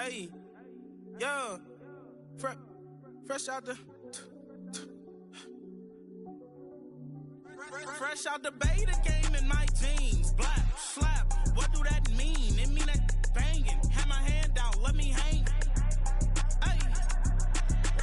Hey, yeah, fresh out the, fresh out the beta game in my jeans. Black, slap, what do that mean? It mean that banging. Have my hand out, let me hang. Hey,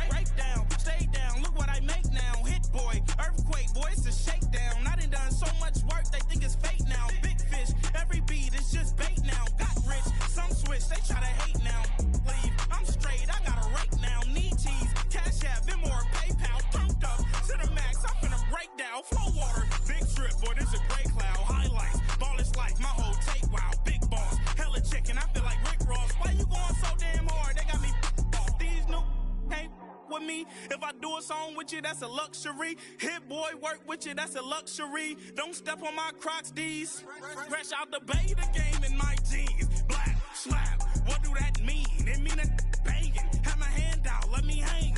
break down, stay down, look what I make now. Hit boy, earthquake, boy, it's a shakedown. I done so much work, they think it's fake now. Big fish, every beat is just bait now. Got rich, some switch, they try to hate now. Leave, I'm straight, I got a rake now. Need cheese, cash app, been more PayPal. Turned up to the max, I'm finna break down. Flow water, big trip, boy, this a gray cloud. Highlights, ball is life, my whole tape, wow. Big boss, hella chicken, I feel like Rick Ross. Why you going so damn hard? They got me off. These new can't with me. If I do a song with you, that's a luxury. Hit boy, work with you, that's a luxury. Don't step on my Crocs, D's. Fresh out the beta game in my jeans. Black, slap, what do that mean? It mean that banging. Have my hand out, let me hang.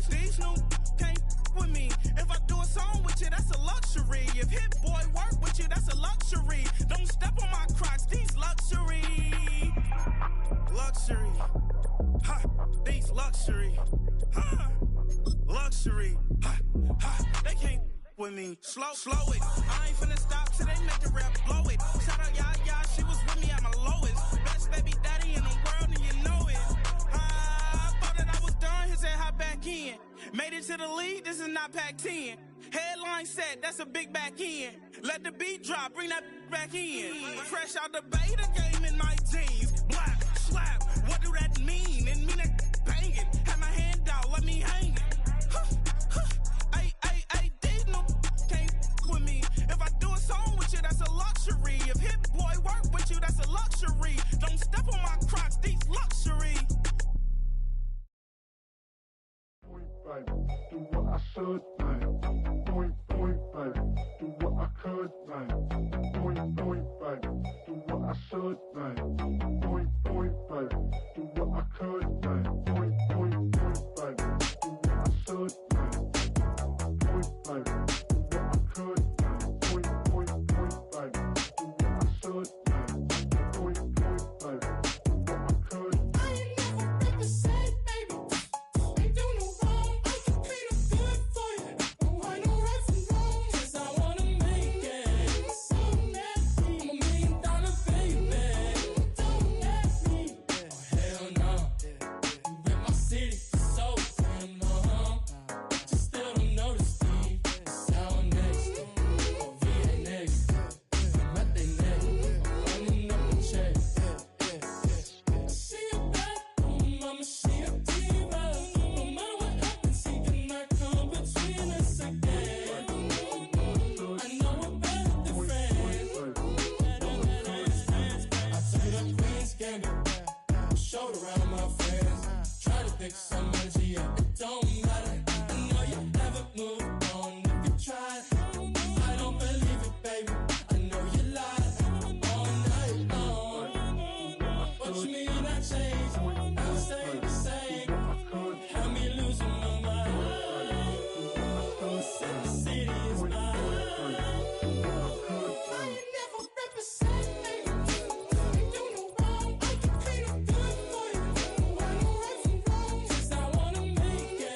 These new can't with me. If I do a song with you, that's a luxury. If hit boy work with you, that's a luxury. Don't step on my Crocs, these luxury. Luxury. Ha, these luxury. Ha, luxury. Ha, ha, they can't with me. Slow it. I ain't finna stop till they make the rap blow it. Shout out, yeah, she was with me at my lowest. Best baby daddy in the world, and you know it. I thought that I was done, he said hop back in. Made it to the league, this is not Pac-10. Headline set, that's a big back end. Let the beat drop, bring that back in. Fresh out the beta game in my jeans. Black, slap, what do that mean? It mean that banging. Have my hand out, let me hang. Ay, these no can't with me. If I do a song with you, that's a luxury. If hit boy work with you, that's a luxury. Don't step on my Crocs, these luxury. Do what I should, man. Point, baby. Do what I could, man. Point, baby. Do what I should, man. Point, baby. Do what I could, man. Point, baby. Do what I should, man. Point, baby. Do what I could, man. Point, baby. Do what I should, man. Point, baby. Do what I could. I ain't never represent, baby. Ain't do no wrong. I can be the good for you. Oh, I know right from wrong. 'Cause I wanna make it. So nasty. I'm $1 million baby. Don't ask me. Oh, hell no. You rip my city so damn long. But you still don't know the speed. Sound next. Or VA next. I'm at they neck. I'm running up the check. I see you back, mama, she a diva. No matter what happens, he cannot come between us again. I know we're better than friends. I took up Queen's Gambit, showed around my friends. Try to pick some energy up, it don't matter. I know you never moved on if you tried. I don't believe it, baby. I know you lied all night long. What you mean I changed? I stay the same. Had me losing my mind. Said the city is mine. I ain't never represent, baby. Ain't do no wrong. I can be the good for you. Oh, I know right from wrong. 'Cause I wanna make it.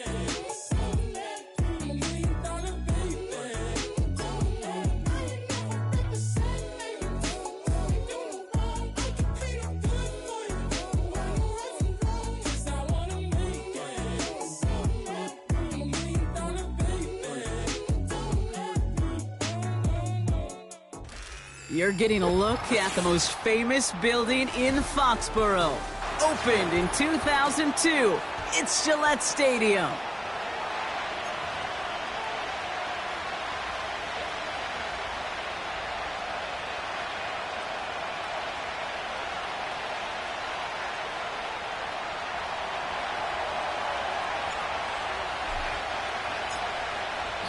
So nasty. I'm $1 million baby. Don't let me. I ain't never represent, baby. Ain't do no wrong. I can be the good for you. Oh, I know right from wrong. 'Cause I wanna make it. So nasty. I'm $1 million baby. Don't let me. You're getting a look at the most famous building in Foxborough. Opened in 2002, it's Gillette Stadium.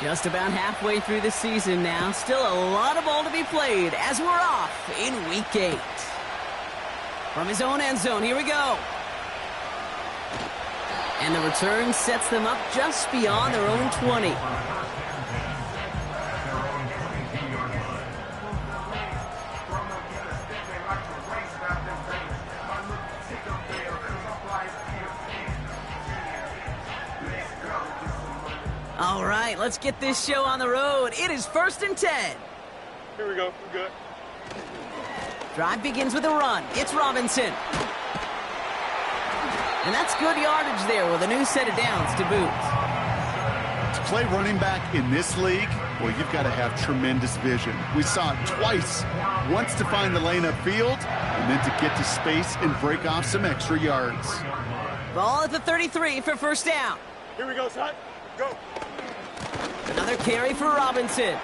Just about halfway through the season now. Still a lot of ball to be played as we're off in Week 8. From his own end zone, here we go. And the return sets them up just beyond their own 20. right, let's get this show on the road. It is 1st and 10. Here we go. We're good. Drive begins with a run. It's Robinson. And that's good yardage there with a new set of downs to boot. To play running back in this league, well, you've got to have tremendous vision. We saw it twice. Once to find the lane upfield, and then to get to space and break off some extra yards. Ball at the 33 for 1st down. Here we go, son. Go. Another carry for Robinson.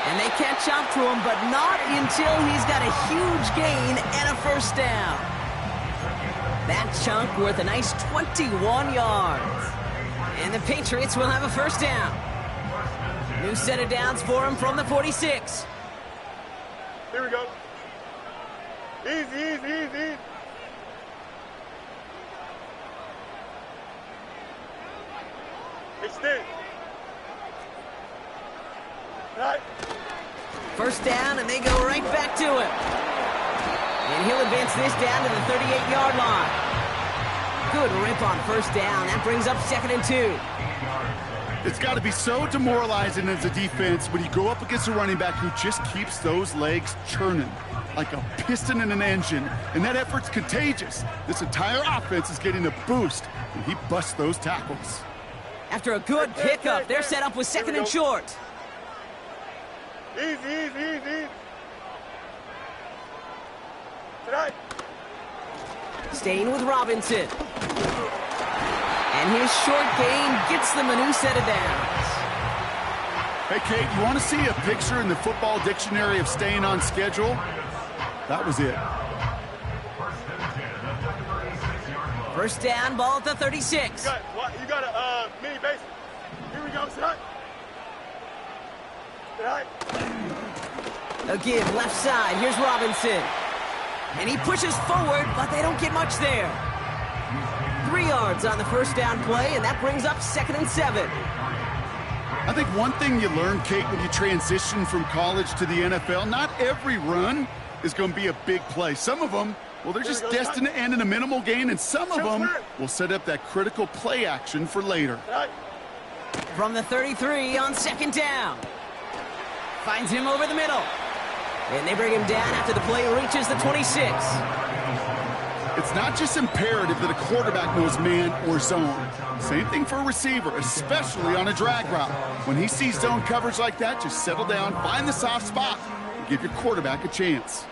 And they catch up to him, but not until he's got a huge gain and a 1st down. That chunk worth a nice 21 yards. And the Patriots will have a 1st down. New set of downs for him from the 46. Here we go. Easy, easy, easy. Extend. Right. 1st down, and they go right back to him. And he'll advance this down to the 38-yard line. Good rip on 1st down. That brings up 2nd and 2. It's got to be so demoralizing as a defense when you go up against a running back who just keeps those legs churning like a piston in an engine, and that effort's contagious. This entire offense is getting a boost, and he busts those tackles. After a good pickup, they're set up with 2nd and short. Easy, easy, easy. Tonight. Staying with Robinson. And his short gain gets them a new set of downs. Hey, Kate, you want to see a picture in the football dictionary of staying on schedule? That was it. 1st down, ball at the 36. You got a mini base. Here we go, son. Tonight. A give left side. Here's Robinson. And he pushes forward, but they don't get much there. 3 yards on the 1st down play, and that brings up 2nd and 7. I think one thing you learn, Kate, when you transition from college to the NFL, not every run is going to be a big play. Some of them, well, they're just destined to end in a minimal gain, and some of them will set up that critical play action for later. From the 33 on 2nd down. Finds him over the middle. And they bring him down after the play reaches the 26. It's not just imperative that a quarterback knows man or zone. Same thing for a receiver, especially on a drag route. When he sees zone coverage like that, just settle down, find the soft spot, and give your quarterback a chance.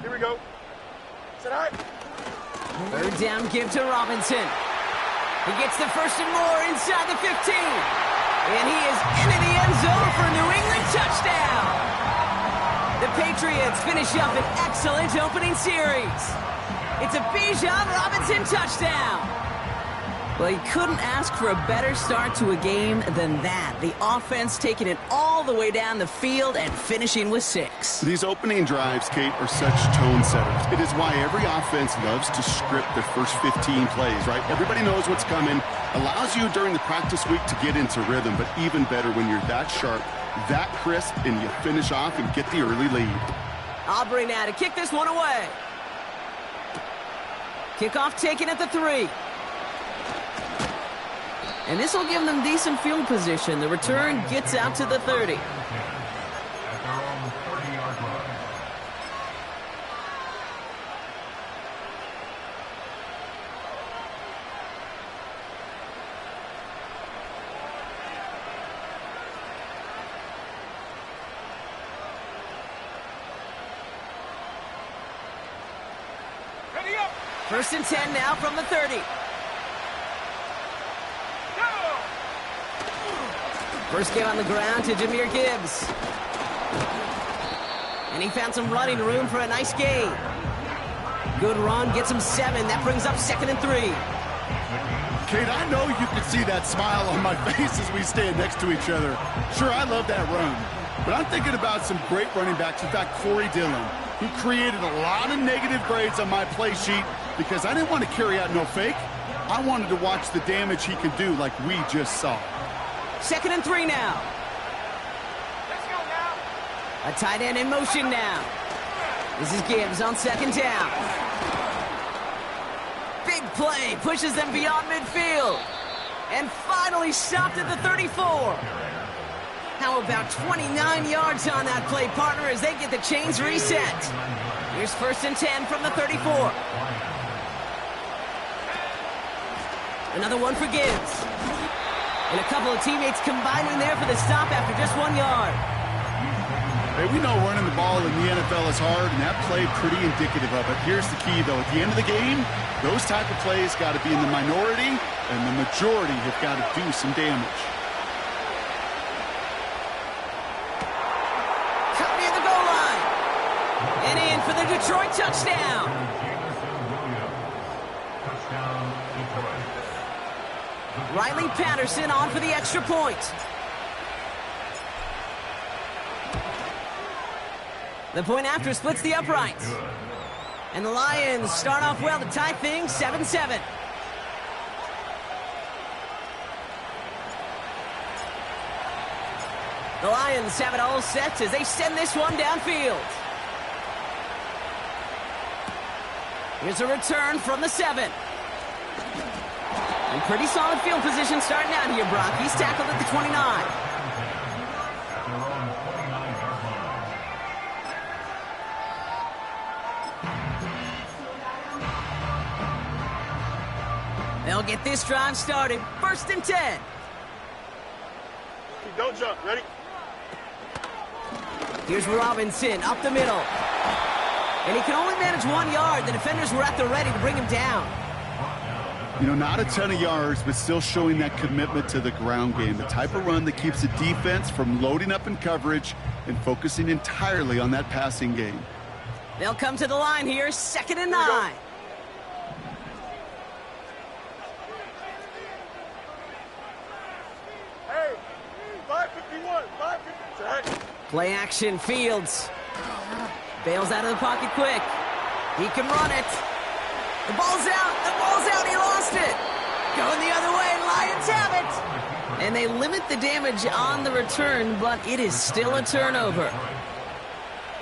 Here we go. Tonight. 3rd down give to Robinson. He gets the 1st and more inside the 15. And he is into the end zone for a New England touchdown. The Patriots finish up an excellent opening series. It's a Bijan Robinson touchdown. Well, you couldn't ask for a better start to a game than that. The offense taking it all the way down the field and finishing with 6. These opening drives, Kate, are such tone setters. It is why every offense loves to script their first 15 plays, right? Everybody knows what's coming. Allows you during the practice week to get into rhythm, but even better when you're that sharp, that crisp, and you finish off and get the early lead. Aubrey now to kick this one away. Kickoff taken at the 3. And this will give them decent field position. The return gets out to the 30. Ready up. 1st and 10 now from the 30. First game on the ground to Jahmyr Gibbs. And he found some running room for a nice gain. Good run, gets him 7. That brings up 2nd and 3. Kate, I know you can see that smile on my face as we stand next to each other. Sure, I love that run. But I'm thinking about some great running backs. In fact, Corey Dillon. He created a lot of negative grades on my play sheet because I didn't want to carry out no fake. I wanted to watch the damage he can do like we just saw. 2nd and 3 now. Let's go now. A tight end in motion now. This is Gibbs on 2nd down. Big play pushes them beyond midfield. And finally stopped at the 34. How about 29 yards on that play, partner, as they get the chains reset. Here's 1st and 10 from the 34. Another one for Gibbs. And a couple of teammates combining there for the stop after just 1 yard. Hey, we know running the ball in the NFL is hard, and that play pretty indicative of it. Here's the key, though. At the end of the game, those type of plays got to be in the minority, and the majority have got to do some damage. Cut near the goal line. And in for the Detroit touchdown. Riley Patterson on for the extra point. The point after splits the uprights. And the Lions start off well to tie things 7-7. The Lions have it all set as they send this one downfield. Here's a return from the 7. And pretty solid field position starting out here, Brock. He's tackled at the 29. They'll get this drive started. 1st and 10. Don't jump. Ready? Here's Robinson up the middle. And he can only manage 1 yard. The defenders were at the ready to bring him down. You know, not a ton of yards, but still showing that commitment to the ground game. The type of run that keeps the defense from loading up in coverage and focusing entirely on that passing game. They'll come to the line here. 2nd and 9. Hey, 551, 550. Play action, Fields. Bails out of the pocket quick. He can run it. The ball's out. The ball's out. He lost it. Going the other way. Lions have it. And they limit the damage on the return, but it is still a turnover.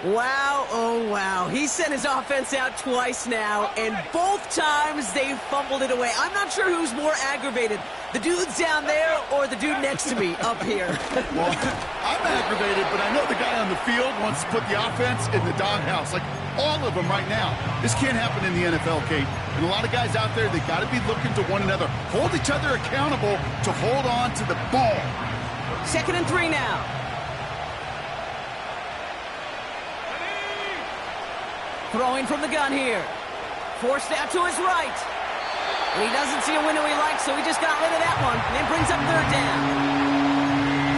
Wow, oh wow. He sent his offense out twice now, and both times they fumbled it away. I'm not sure who's more aggravated, the dudes down there or the dude next to me up here. Well, I'm aggravated, but I know the guy on the field wants to put the offense in the doghouse, like all of them right now. This can't happen in the NFL, Kate. And a lot of guys out there, they got to be looking to one another, hold each other accountable to hold on to the ball. 2nd and 3 now. Throwing from the gun here. Forced out to his right. And he doesn't see a window he likes, so he just got rid of that one. And brings up 3rd down.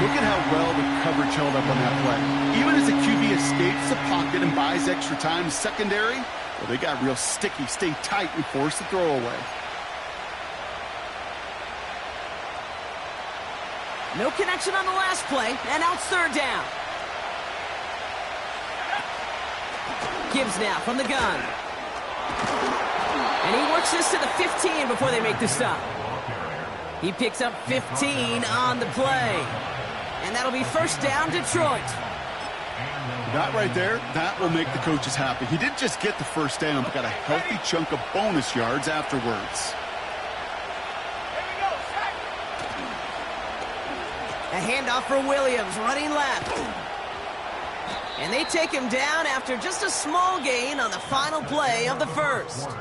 Look at how well the coverage held up on that play. Even as the QB escapes the pocket and buys extra time secondary, well, they got real sticky, stay tight, and force the throw away. No connection on the last play, and now it's 3rd down. Gibbs now from the gun. And he works this to the 15 before they make the stop. He picks up 15 on the play. And that'll be 1st down, Detroit. That right there, that will make the coaches happy. He didn't just get the 1st down, but got a healthy chunk of bonus yards afterwards. A handoff for Williams, running left. And they take him down after just a small gain on the final play of the 1st.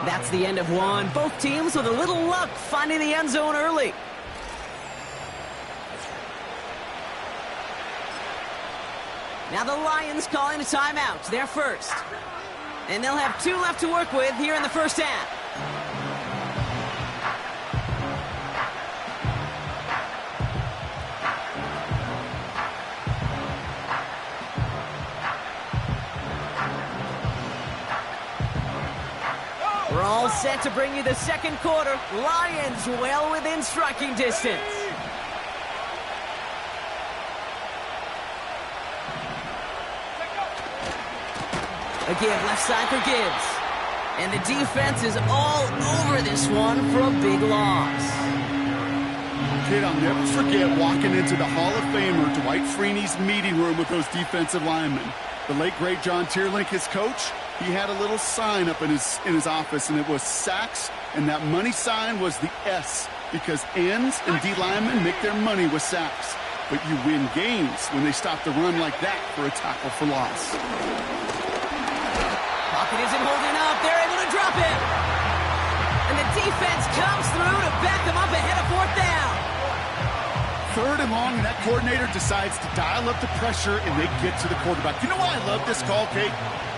That's the end of one. Both teams with a little luck finding the end zone early. Now the Lions calling a timeout, their first. And they'll have 2 left to work with here in the 1st half. We're all set to bring you the 2nd quarter. Lions well within striking distance. A give left side for Gibbs. And the defense is all over this one for a big loss. Kid, I'll never forget walking into the Hall of Famer Dwight Freeney's meeting room with those defensive linemen. The late, great John Tierlink, his coach, he had a little sign up in his office, and it was sacks, and that money sign was the S, because ends and D linemen make their money with sacks. But you win games when they stop the run like that for a tackle for loss. Pocket isn't holding up. They're able to drop it. And the defense comes through to back them up ahead of 4th down. 3rd and long, and that coordinator decides to dial up the pressure, and they get to the quarterback. You know why I love this call, Kate?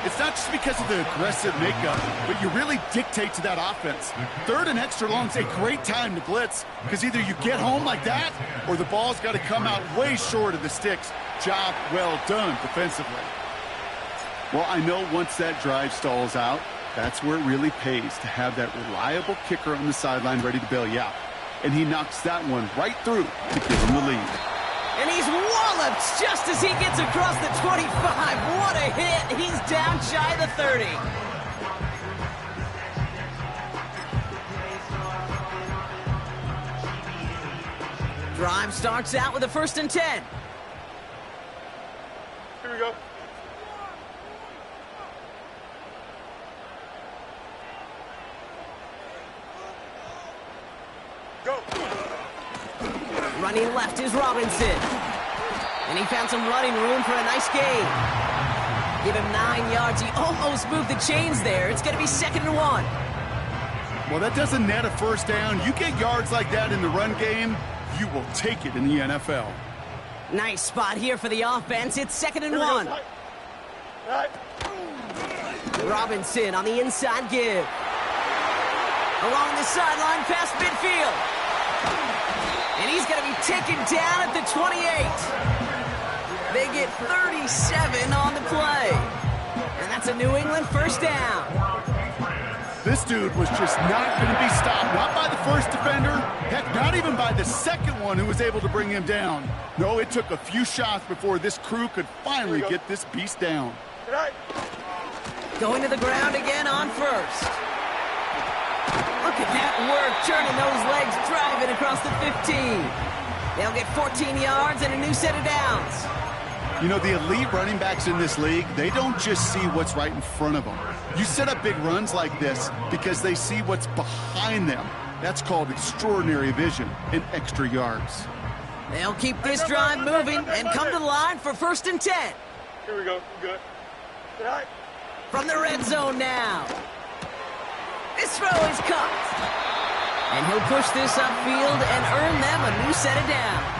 It's not just because of the aggressive makeup, but you really dictate to that offense. 3rd and extra long is a great time to blitz, because either you get home like that, or the ball's got to come out way short of the sticks. Job well done defensively. Well, I know once that drive stalls out, that's where it really pays to have that reliable kicker on the sideline ready to bail you out. And he knocks that one right through to give him the lead. And he's walloped just as he gets across the 25. What a hit. He's down shy of the 30. Drive starts out with a 1st and 10. Here we go. Go. Running left is Robinson. And he found some running room for a nice gain. Give him 9 yards. He almost moved the chains there. It's going to be 2nd and 1. Well, that doesn't net a 1st down. You get yards like that in the run game, you will take it in the NFL. Nice spot here for the offense. It's 2nd and 1. Right. Robinson on the inside give. Along the sideline past midfield. And he's going to be taken down at the 28. They get 37 on the play. And that's a New England 1st down. This dude was just not going to be stopped, not by the first defender, heck, not even by the second one who was able to bring him down. No, it took a few shots before this crew could finally get this beast down. Right. Going to the ground again on 1st. Look at that work, turning those legs, driving across the 15. They'll get 14 yards and a new set of downs. You know, the elite running backs in this league, they don't just see what's right in front of them. You set up big runs like this because they see what's behind them. That's called extraordinary vision and extra yards. They'll keep this drive moving and come to the line for 1st and 10. Here we go. Good. Right. From the red zone now. This throw is caught. And he'll push this upfield and earn them a new set of downs.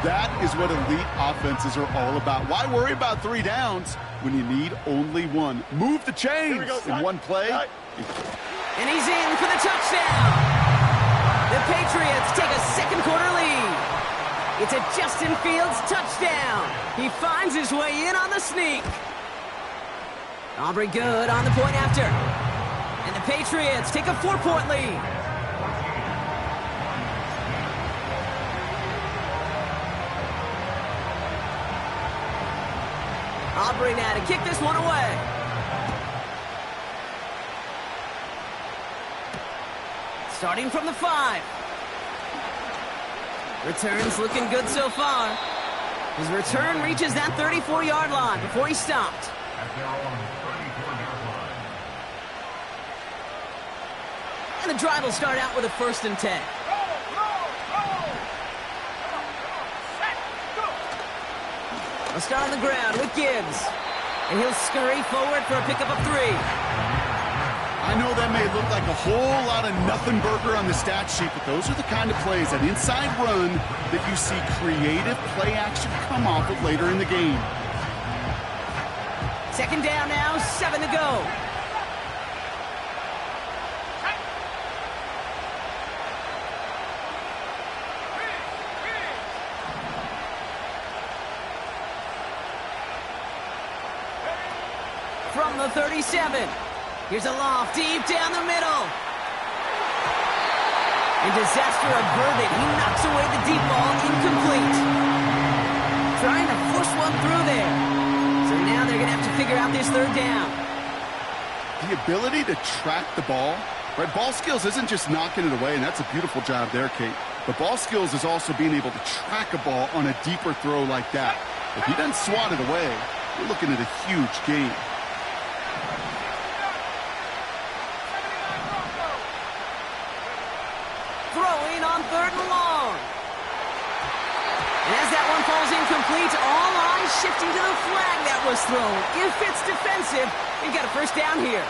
That is what elite offenses are all about. Why worry about 3 downs when you need only 1? Move the chains in one play. And he's in for the touchdown. The Patriots take a 2nd quarter lead. It's a Justin Fields touchdown. He finds his way in on the sneak. Aubrey good on the point after. And the Patriots take a 4-point lead. Aubrey now to kick this one away. Starting from the 5. Returns looking good so far. His return reaches that 34-yard line before he stopped. And the drive will start out with a 1st and 10. They'll start on the ground with Gibbs. And he'll scurry forward for a pickup of 3. I know that may look like a whole lot of nothing burger on the stat sheet, but those are the kind of plays, that inside run, that you see creative play action come off of later in the game. 2nd down now, 7 to go. From the 37. Here's a loft deep down the middle. And disaster averted. He knocks away the deep ball, incomplete. Trying to force one through there. So now they're going to have to figure out this 3rd down. The ability to track the ball, right? Ball skills isn't just knocking it away, and that's a beautiful job there, Kate. But ball skills is also being able to track a ball on a deeper throw like that. If he doesn't swat it away, you're looking at a huge gain. Throwing on 3rd and long. And as that one falls incomplete, all eyes shifting to the flag that was thrown. If it's defensive, we've got a first down here.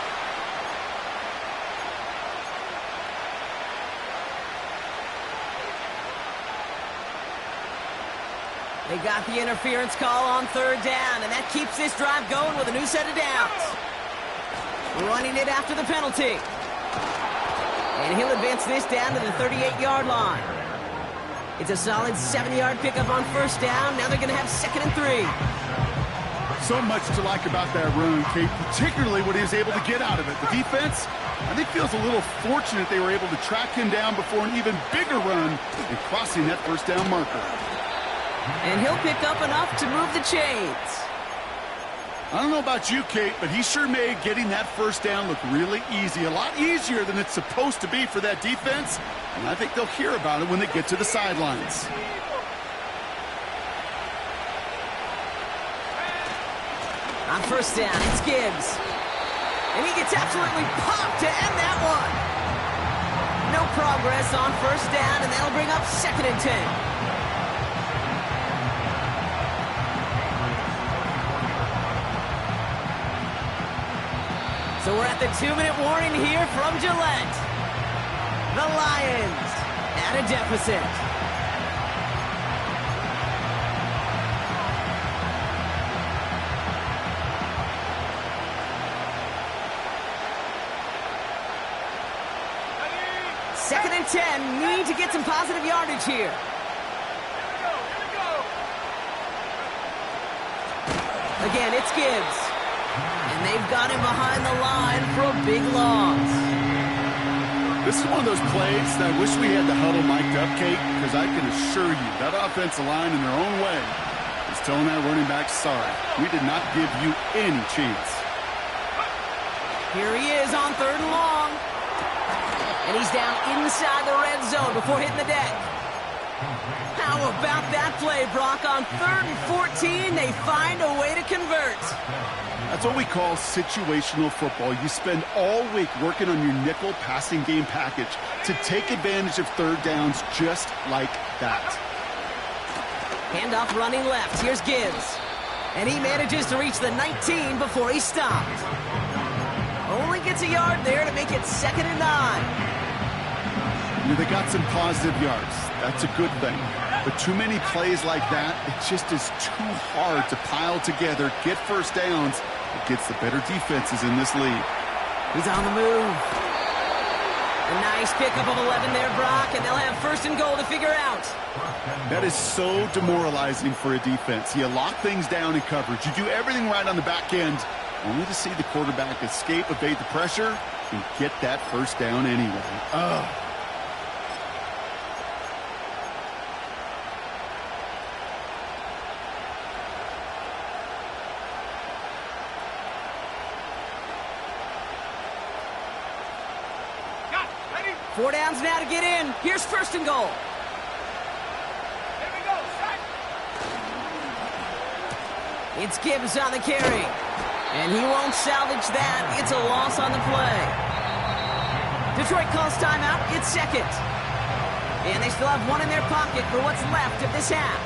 They got the interference call on 3rd down, and that keeps this drive going with a new set of downs. Running it after the penalty. And he'll advance this down to the 38-yard line. It's a solid 70-yard pickup on 1st down. Now they're going to have 2nd and 3. So much to like about that run, Kate, particularly what he was able to get out of it. The defense, I think, feels a little fortunate they were able to track him down before an even bigger run and crossing that 1st down marker. And he'll pick up enough to move the chains. I don't know about you, Kate, but he sure made getting that 1st down look really easy. A lot easier than it's supposed to be for that defense. And I think they'll hear about it when they get to the sidelines. On 1st down, it's Gibbs. And he gets absolutely popped to end that one. No progress on 1st down, and that'll bring up 2nd and 10. So we're at the 2-minute warning here from Gillette. The Lions at a deficit. Second and 10, need to get some positive yardage here. Again, it's Gibbs. And they've got him behind the line for a big loss. This is one of those plays that I wish we had the huddle mic'd up, Kate, because I can assure you that offensive line in their own way is telling that running back, sorry, we did not give you any chance. Here he is on 3rd and long. And he's down inside the red zone before hitting the deck. How about that play, Brock? On 3rd and 14, they find a way to convert. That's what we call situational football. You spend all week working on your nickel passing game package to take advantage of 3rd downs just like that. Handoff running left. Here's Gibbs. And he manages to reach the 19 before he stopped. Only gets a yard there to make it 2nd and 9. They got some positive yards. That's a good thing. But too many plays like that, it just is too hard to pile together, get 1st downs. It gets the better defenses in this league. He's on the move. A nice pickup of 11 there, Brock, and they'll have 1st and goal to figure out. That is so demoralizing for a defense. You lock things down in coverage. You do everything right on the back end, only to see the quarterback escape, evade the pressure, and get that 1st down anyway. Ugh. Four downs now to get in. Here's 1st and goal. Here we go, set. It's Gibbs on the carry. And he won't salvage that. It's a loss on the play. Detroit calls timeout. It's 2nd. And they still have one in their pocket for what's left of this half.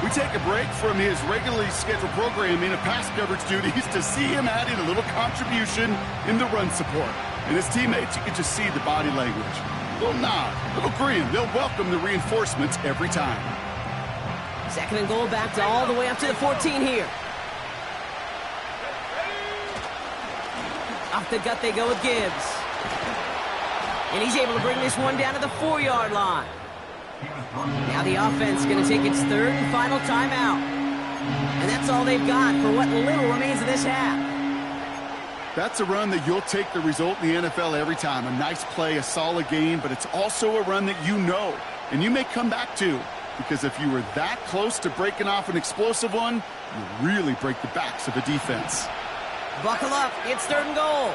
We take a break from his regularly scheduled programming of pass coverage duties to see him adding a little contribution in the run support. And his teammates, you can just see the body language. Little nod, little grin. They'll welcome the reinforcements every time. 2nd and goal, back to all the way up to the 14 here. Off the gut they go with Gibbs. And he's able to bring this one down to the 4-yard line. Now the offense is going to take its 3rd and final timeout. And that's all they've got for what little remains of this half. That's a run that you'll take the result in the NFL every time. A nice play, a solid game, but it's also a run that you know and you may come back to, because if you were that close to breaking off an explosive one, you really break the backs of a defense. Buckle up. It's 3rd and goal.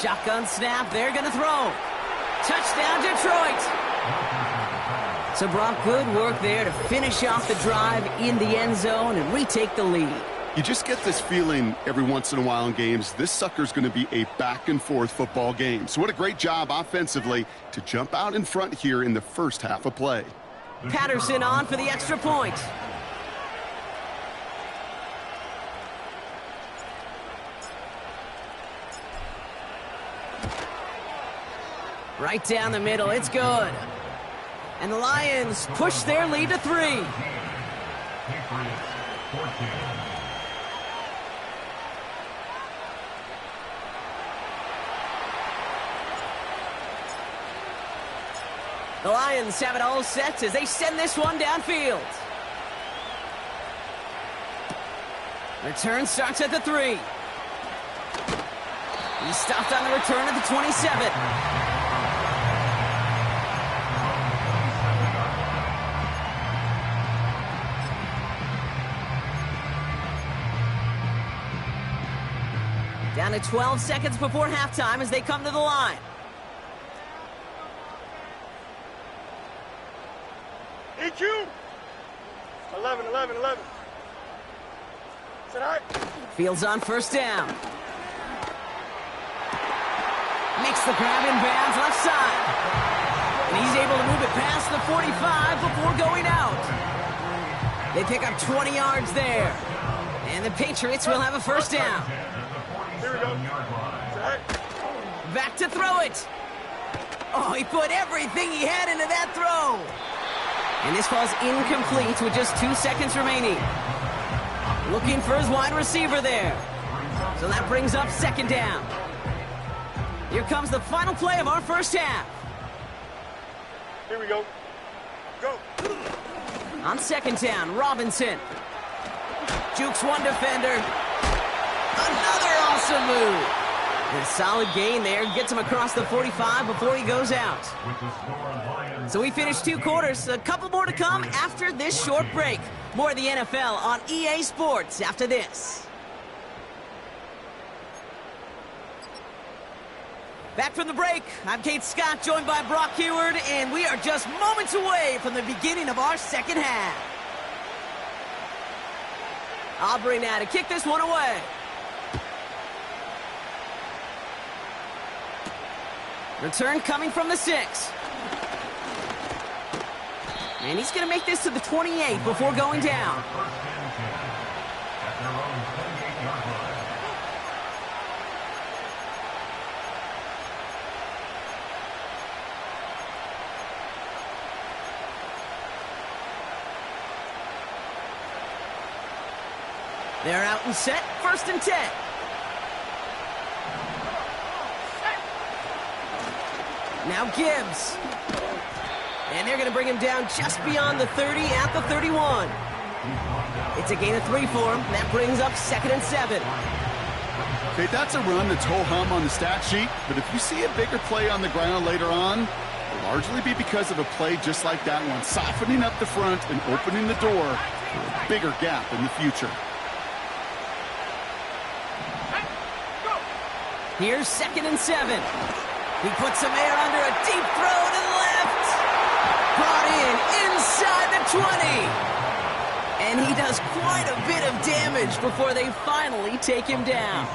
Shotgun snap. They're going to throw. Touchdown, Detroit. So, Brock, good work there to finish off the drive in the end zone and retake the lead. You just get this feeling every once in a while in games, this sucker's going to be a back-and-forth football game. So what a great job offensively to jump out in front here in the first half of play. Patterson on for the extra point. Right down the middle, it's good. And the Lions push their lead to 3. The Lions have it all set as they send this one downfield. Return starts at the 3. He stopped on the return at the 27. Down to 12 seconds before halftime as they come to the line. EQ! 11. Is that all right? Fields on first down. Makes the grab in bounds left side. And he's able to move it past the 45 before going out. They pick up 20 yards there. And the Patriots will have a first down. Here we go. Is that all right? Back to throw it. Oh, he put everything he had into that throw. And this falls incomplete with just 2 seconds remaining. Looking for his wide receiver there. So that brings up second down. Here comes the final play of our first half. Here we go. Go. On second down, Robinson. Jukes one defender. Another awesome move. And a solid gain there. Gets him across the 45 before he goes out. So we finished 2 quarters. A couple more to come after this short break. More of the NFL on EA Sports after this. Back from the break, I'm Kate Scott, joined by Brock Heward, and we are just moments away from the beginning of our second half. Aubrey now to kick this one away. Return coming from the 6. And he's going to make this to the 28 before going down. They're out and set, 1st and 10. Now Gibbs. And they're going to bring him down just beyond the 30 at the 31. It's a gain of 3 for him. That brings up 2nd and 7. Okay, that's a run that's ho-hum on the stat sheet, but if you see a bigger play on the ground later on, it'll largely be because of a play just like that one, softening up the front and opening the door for a bigger gap in the future. Here's 2nd and 7. He puts some air under a deep throw to the left. Brought in inside the 20. And he does quite a bit of damage before they finally take him down.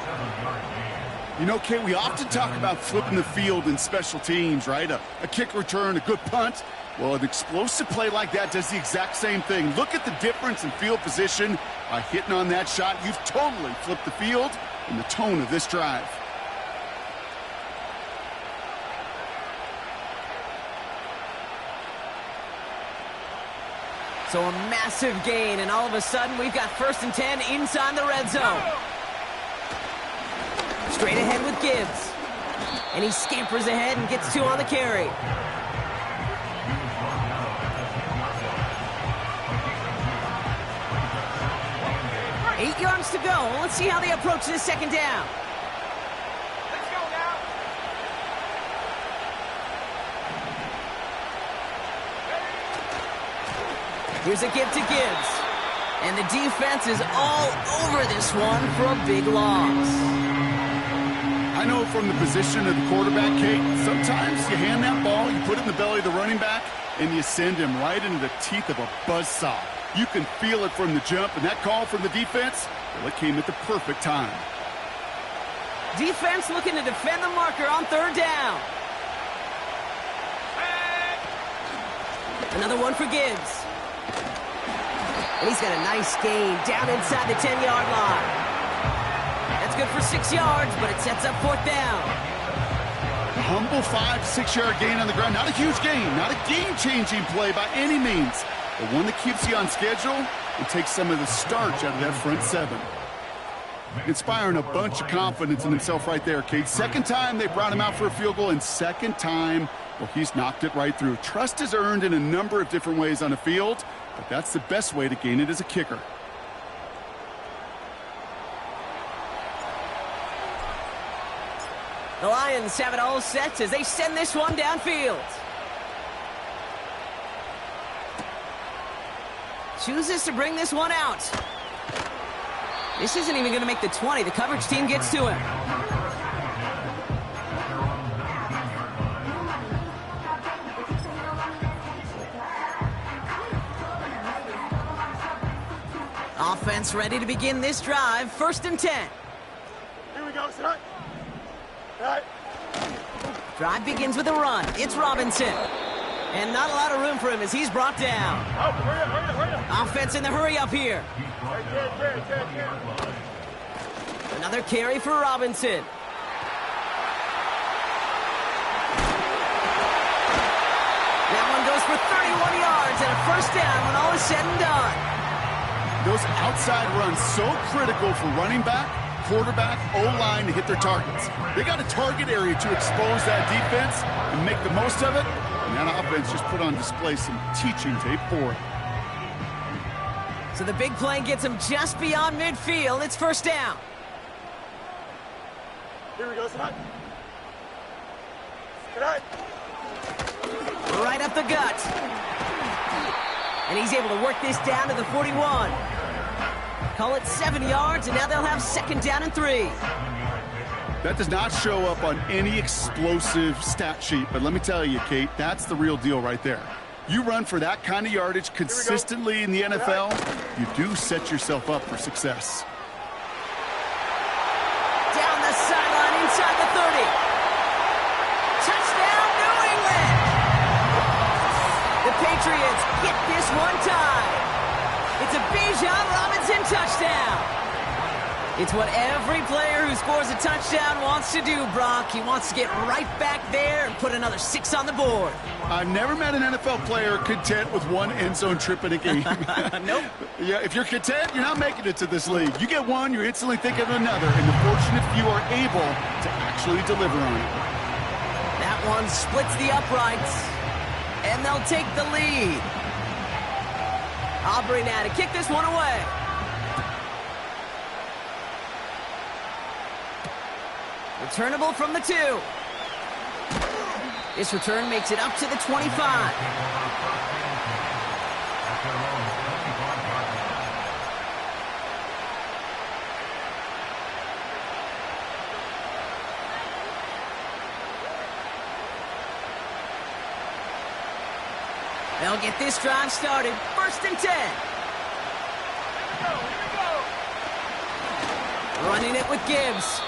You know, Kate, we often talk about flipping the field in special teams, right? A kick return, a good punt. Well, an explosive play like that does the exact same thing. Look at the difference in field position. By hitting on that shot, you've totally flipped the field and the tone of this drive. So a massive gain, and all of a sudden we've got 1st and 10 inside the red zone. Straight ahead with Gibbs. And he scampers ahead and gets 2 on the carry. Eight yards to go. Let's see how they approach this second down. Let's go now. Here's a give to Gibbs. And the defense is all over this one for a big loss. I know from the position of the quarterback, Kate, sometimes you hand that ball, you put it in the belly of the running back, and you send him right into the teeth of a buzzsaw. You can feel it from the jump, and that call from the defense, well, it came at the perfect time. Defense looking to defend the marker on third down. Another one for Gibbs. And he's got a nice gain down inside the 10-yard line. That's good for 6 yards, but it sets up fourth down. A humble 5-6 yard gain on the ground. Not a huge gain, not a game-changing play by any means, but one that keeps you on schedule and takes some of the starch out of that front seven. Inspiring a bunch of confidence in himself right there, Kate. Second time they brought him out for a field goal, and second time, well, he's knocked it right through. Trust is earned in a number of different ways on the field, but that's the best way to gain it as a kicker. The Lions have it all set as they send this one downfield. Chooses to bring this one out. This isn't even going to make the 20. The coverage team gets to him. Offense ready to begin this drive. 1st and 10. Here we go, son. All right. Drive begins with a run. It's Robinson. And not a lot of room for him as he's brought down. Oh, hurry up, hurry up, hurry up. Offense in the hurry up here. Another carry for Robinson. That one goes for 31 yards and a 1st down when all is said and done. Those outside runs so critical for running back, quarterback, O-line to hit their targets. They got a target area to expose that defense and make the most of it. And that offense just put on display some teaching tape for it. So the big play gets him just beyond midfield. It's 1st down. Here we go, son. Good night. Right up the gut. And he's able to work this down to the 41. Call it 7 yards, and now they'll have 2nd down and 3. That does not show up on any explosive stat sheet, but let me tell you, Kate, that's the real deal right there. You run for that kind of yardage consistently in the NFL, you do set yourself up for success. Down the sideline inside the 30. Touchdown, New England! The Patriots get this one time. It's a Bijan Robinson touchdown. It's what every player who scores a touchdown wants to do, Brock. He wants to get right back there and put another 6 on the board. I've never met an NFL player content with one end zone trip in a game. Nope. Yeah, if you're content, you're not making it to this league. You get one, you're instantly thinking of another, and the fortunate few are able to actually deliver on it. That one splits the uprights, and they'll take the lead. Aubrey now to kick this one away. Returnable from the 2. This return makes it up to the 25. They'll get this drive started. 1st and 10. Running it with Gibbs.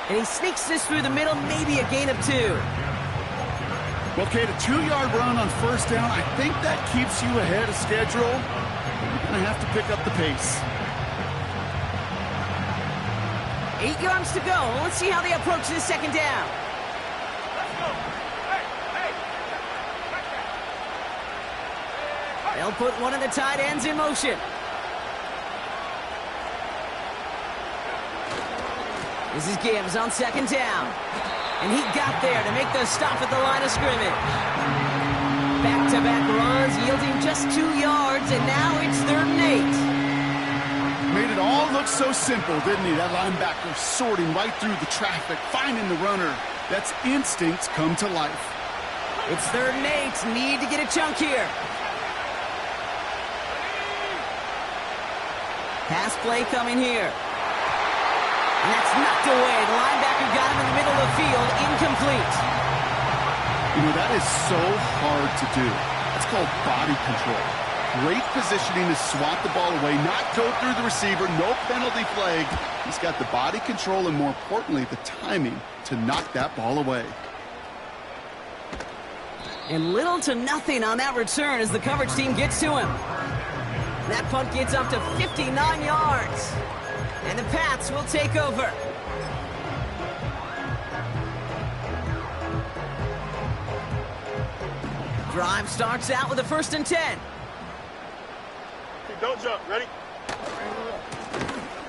And he sneaks this through the middle, maybe a gain of 2. Well, Kate, a 2-yard run on 1st down, I think that keeps you ahead of schedule. You're going to have to pick up the pace. 8 yards to go. Let's see how they approach this 2nd down. They'll put one of the tight ends in motion. This is Gibbs on 2nd down. And he got there to make the stop at the line of scrimmage. Back-to-back runs yielding just 2 yards, and now it's 3rd and 8. Made it all look so simple, didn't he? That linebacker sorting right through the traffic, finding the runner. That's instincts come to life. It's 3rd and 8. Need to get a chunk here. Pass play coming here. And that's knocked away. The linebacker got him in the middle of the field. Incomplete. You know, that is so hard to do. That's called body control. Great positioning to swat the ball away, not go through the receiver, no penalty flag. He's got the body control and, more importantly, the timing to knock that ball away. And little to nothing on that return as the coverage team gets to him. That punt gets up to 59 yards. And the Pats will take over. Drive starts out with a 1st and 10. Hey, don't jump. Ready?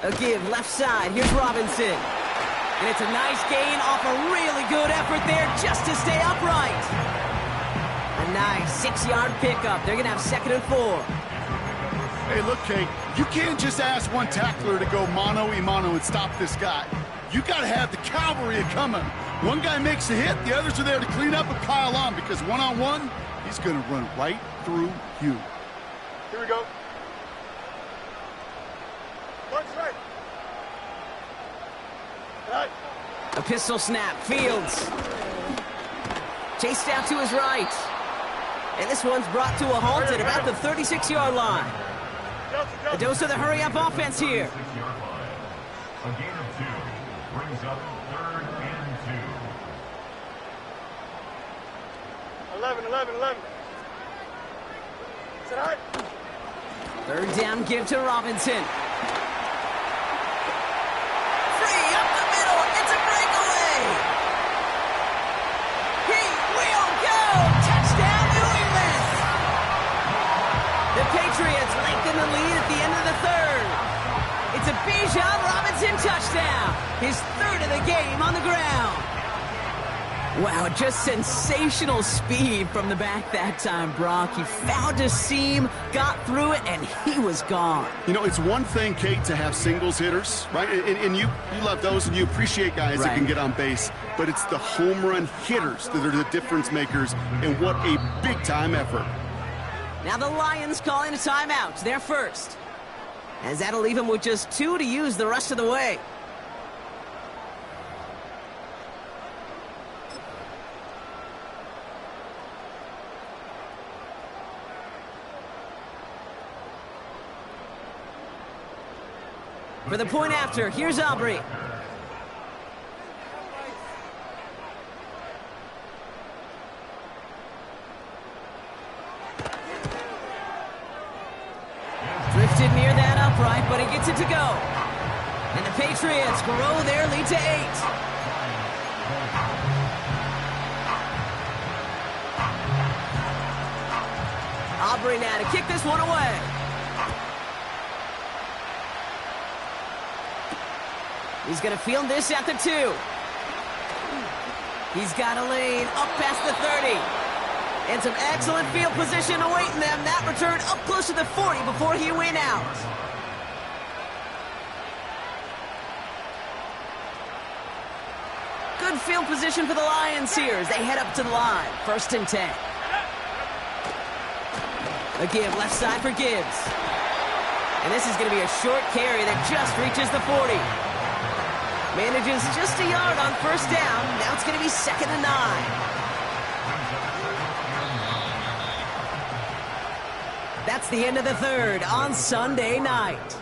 A give left side. Here's Robinson. And it's a nice gain off a really good effort there just to stay upright. A nice 6-yard pickup. They're going to have 2nd and 4. Hey, look, Kate, you can't just ask one tackler to go mano-a-mano and stop this guy. You got to have the cavalry coming. One guy makes a hit, the others are there to clean up and pile on, because one-on-one, he's going to run right through you. Here we go. Mark's right. Right. A pistol snap. Fields. Chased out to his right. And this one's brought to a halt at about the 36-yard line. A dose of the hurry-up offense here. A gain of 2 brings up 3rd and 2. 11. Is that all right? 3rd down, give to Robinson. Free up the middle. It's a breakaway. He will go. Touchdown, New England. The Patriots lengthen the lead at the end of the 3rd. It's a Bijan Robinson touchdown. His 3rd of the game on the ground. Wow, just sensational speed from the back that time, Brock. He found a seam, got through it, and he was gone. You know, it's one thing, Kate, to have singles hitters, right? And you love those, and you appreciate guys that can get on base. But it's the home run hitters that are the difference makers, and what a big-time effort. Now the Lions calling a timeout, their first. As that'll leave him with just 2 to use the rest of the way. For the point after, here's Aubrey. Drifted near that upright, but he gets it to go. And the Patriots grow their lead to 8. Aubrey now to kick this one away. He's going to field this at the 2. He's got a lane up past the 30. And some excellent field position awaiting them. That return up close to the 40 before he went out. Good field position for the Lions here as they head up to the line. 1st and 10. A give left side for Gibbs. And this is going to be a short carry that just reaches the 40. Manages just a yard on 1st down. Now it's going to be 2nd and 9. That's the end of the 3rd on Sunday night.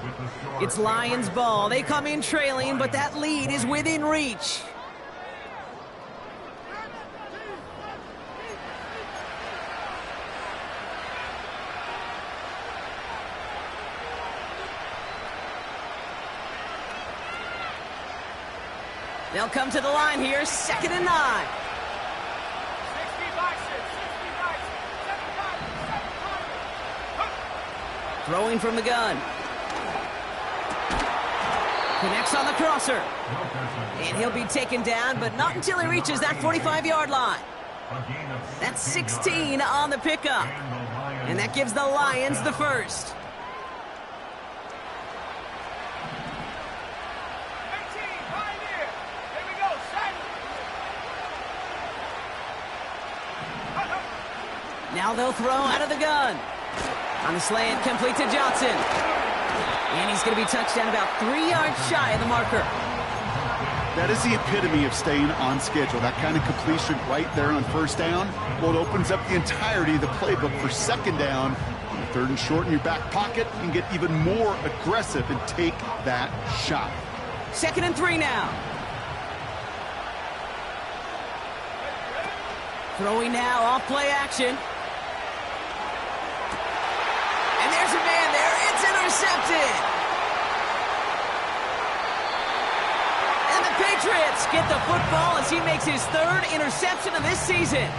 It's Lions ball. They come in trailing, but that lead is within reach. They'll come to the line here, 2nd and 9. Throwing from the gun. Connects on the crosser. And he'll be taken down, but not until he reaches that 45-yard line. That's 16 on the pickup. And that gives the Lions the 1st. Now they'll throw out of the gun. On the slant, complete to Johnson. And he's going to be touched down about 3 yards shy of the marker. That is the epitome of staying on schedule. That kind of completion right there on first down. Well, it opens up the entirety of the playbook for second down. Third and short in your back pocket, you can get even more aggressive and take that shot. 2nd and 3 now. Throwing now, off play action. And there's a man there. It's intercepted. And the Patriots get the football as he makes his 3rd interception of this season.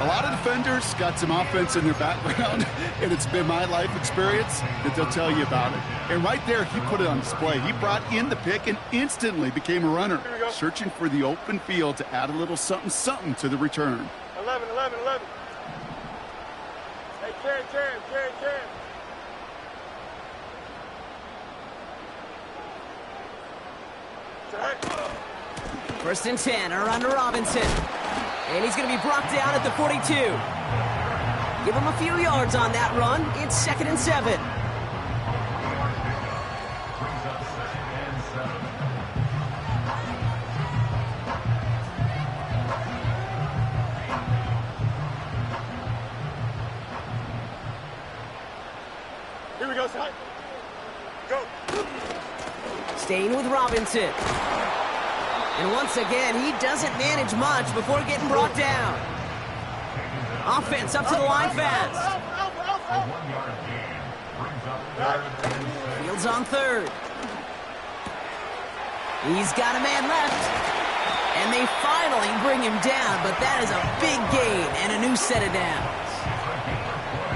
A lot of defenders got some offense in their background, and it's been my life experience that they'll tell you about it. And right there, he put it on display. He brought in the pick and instantly became a runner, searching for the open field to add a little something to the return. 11. Hey, Karen. 1st and 10, around to Robinson. And he's going to be brought down at the 42. Give him a few yards on that run. It's 2nd and 7. Here we go, son. Go. Staying with Robinson. And once again, he doesn't manage much before getting brought down. Offense up to the line fast. Fields on 3rd. He's got a man left. And they finally bring him down, but that is a big gain and a new set of downs.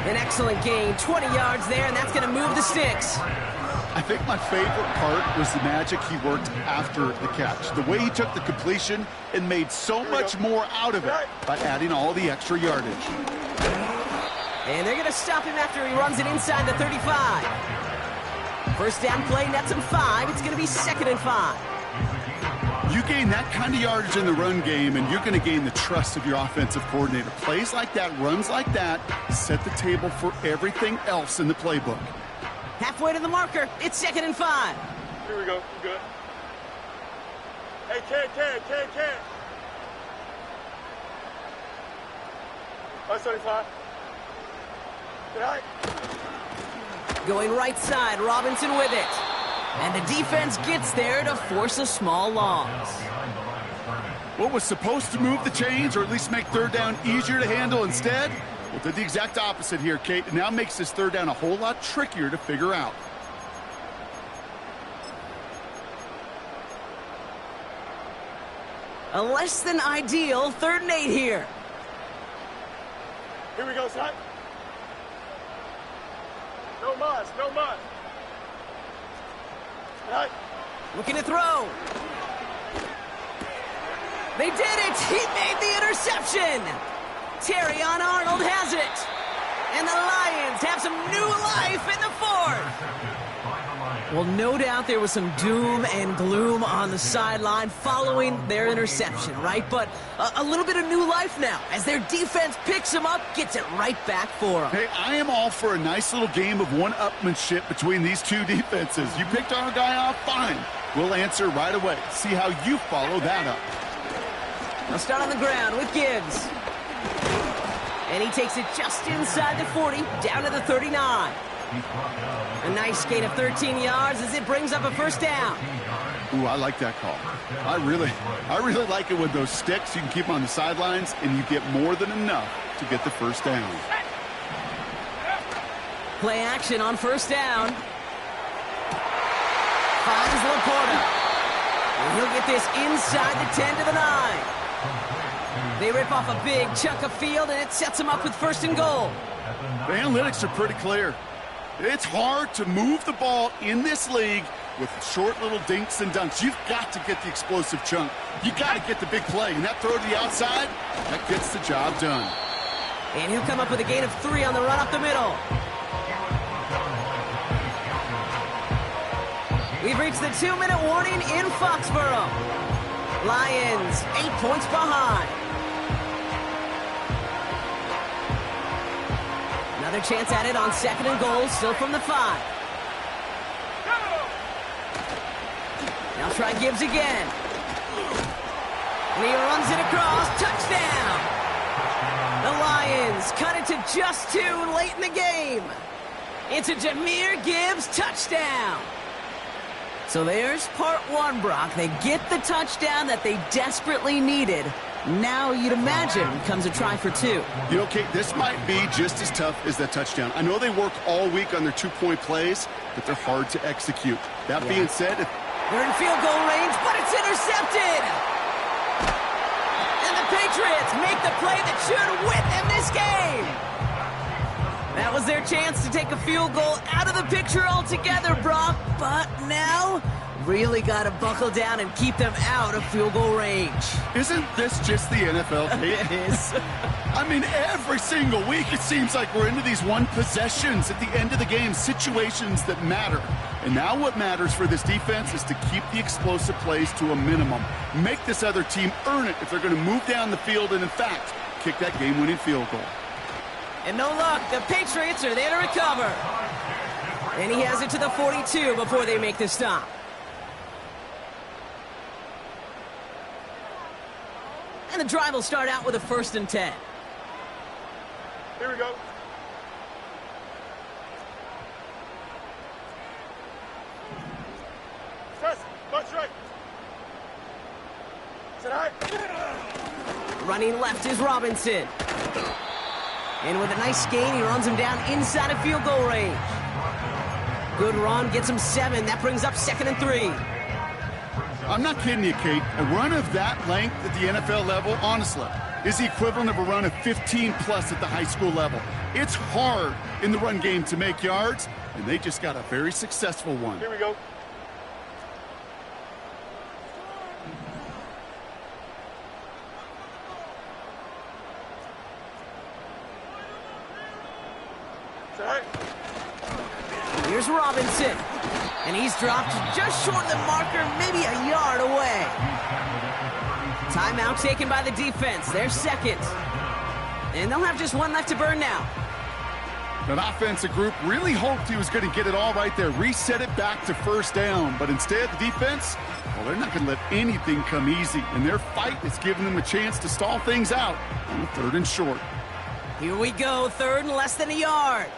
An excellent gain, 20 yards there, and that's going to move the sticks. I think my favorite part was the magic he worked after the catch. The way he took the completion and made so much more out of it by adding all the extra yardage. And they're going to stop him after he runs it inside the 35. 1st down play, nets him 5. It's going to be 2nd and 5. You gain that kind of yardage in the run game, and you're going to gain the trust of your offensive coordinator. Plays like that, runs like that, set the table for everything else in the playbook. Halfway to the marker. It's 2nd and 5. Here we go. You good? Hey, Ken. 175. Good night. Going right side, Robinson with it. And the defense gets there to force a small loss. What was supposed to move the chains, or at least make 3rd down easier to handle instead? Well, did the exact opposite here, Kate. It now makes this 3rd down a whole lot trickier to figure out. A less than ideal 3rd and 8 here. Here we go, son. No muss. Good night. Looking to throw. They did it! He made the interception! Terrion Arnold has it! And the Lions have some new life in the 4th! Well, no doubt there was some doom and gloom on the sideline following their interception, right? But a little bit of new life now as their defense picks them up, gets it right back for them. Hey, I am all for a nice little game of one-upmanship between these two defenses. You picked our guy off, fine. We'll answer right away. See how you follow that up. They'll start on the ground with Gibbs. And he takes it just inside the 40, down to the 39. A nice gain of 13 yards as it brings up a 1st down. Ooh, I like that call. I really like it with those sticks. You can keep them on the sidelines, and you get more than enough to get the 1st down. Play action on 1st down. Finds Laporta. And he'll get this inside the 10 to the 9. They rip off a big chunk of field, and it sets them up with 1st and goal. The analytics are pretty clear. It's hard to move the ball in this league with short little dinks and dunks. You've got to get the explosive chunk. You got to get the big play. And that throw to the outside, that gets the job done. And he'll come up with a gain of 3 on the run up the middle. We've reached the 2-minute warning in Foxborough. Lions 8 points behind. Another chance at it on 2nd and goal, still from the 5. Now try Gibbs again. And he runs it across. Touchdown! The Lions cut it to just 2 late in the game. It's a Jahmyr Gibbs touchdown. So there's part 1, Brock. They get the touchdown that they desperately needed. Now you'd imagine comes a try for 2. You know, Kate, this might be just as tough as that touchdown. I know they work all week on their 2-point plays, but they're hard to execute. That being said, they're in field goal range, but it's intercepted. And the Patriots make the play that should win them this game. That was their chance to take a field goal out of the picture altogether, Brock. But now, really got to buckle down and keep them out of field goal range. Isn't this just the NFL, Kate? It is. I mean, every single week it seems like we're into these one possessions at the end of the game, situations that matter. And now what matters for this defense is to keep the explosive plays to a minimum. Make this other team earn it if they're going to move down the field and, in fact, kick that game-winning field goal. And no luck. The Patriots are there to recover. And he has it to the 42 before they make the stop. And the drive will start out with a 1st and 10. Here we go. Press. March right. Sit high. Running left is Robinson. And with a nice gain, he runs him down inside of field goal range. Good run, gets him 7. That brings up 2nd and 3. I'm not kidding you, Kate. A run of that length at the NFL level, honestly, is the equivalent of a run of 15-plus at the high school level. It's hard in the run game to make yards, and they just got a very successful one. Here we go. Sit high. Here's Robinson. And he's dropped just short of the marker, maybe a yard away. Timeout taken by the defense. They're 2nd. And they'll have just 1 left to burn now. That offensive group really hoped he was going to get it all right there, reset it back to 1st down. But instead, the defense, well, they're not going to let anything come easy. And their fight is giving them a chance to stall things out on the 3rd and short. Here we go, 3rd and less than a yard.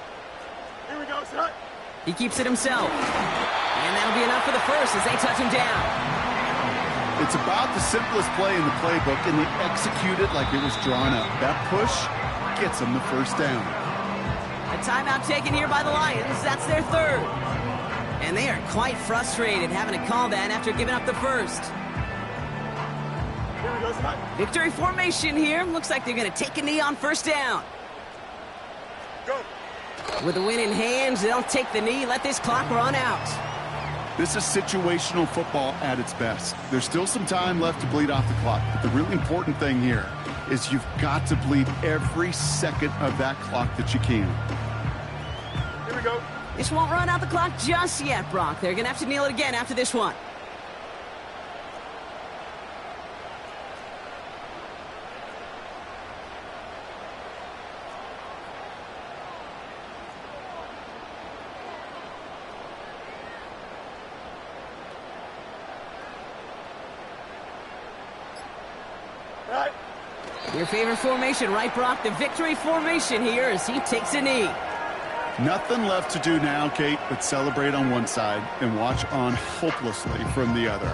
Here we go, set. He keeps it himself. And that'll be enough for the 1st as they touch him down. It's about the simplest play in the playbook, and they execute it like it was drawn up. That push gets them the 1st down. A timeout taken here by the Lions. That's their 3rd. And they are quite frustrated having to call that after giving up the 1st. Here we go, set. Victory formation here. Looks like they're going to take a knee on 1st down. Go. With the win in hands, they'll take the knee, let this clock run out. This is situational football at its best. There's still some time left to bleed off the clock, but the really important thing here is you've got to bleed every second of that clock that you can. Here we go. This won't run out the clock just yet, Brock. They're going to have to kneel it again after this one. Right. Your favorite formation, right, Brock? The victory formation here as he takes a knee. Nothing left to do now, Kate, but celebrate on one side and watch on hopelessly from the other.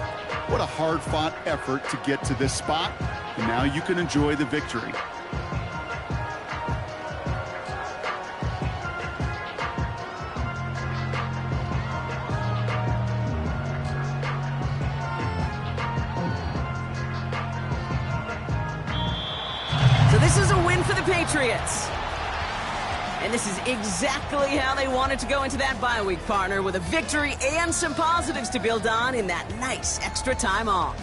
What a hard-fought effort to get to this spot, and now you can enjoy the victory. So this is a win for the Patriots. And this is exactly how they wanted to go into that bye week, partner, with a victory and some positives to build on in that nice extra time off.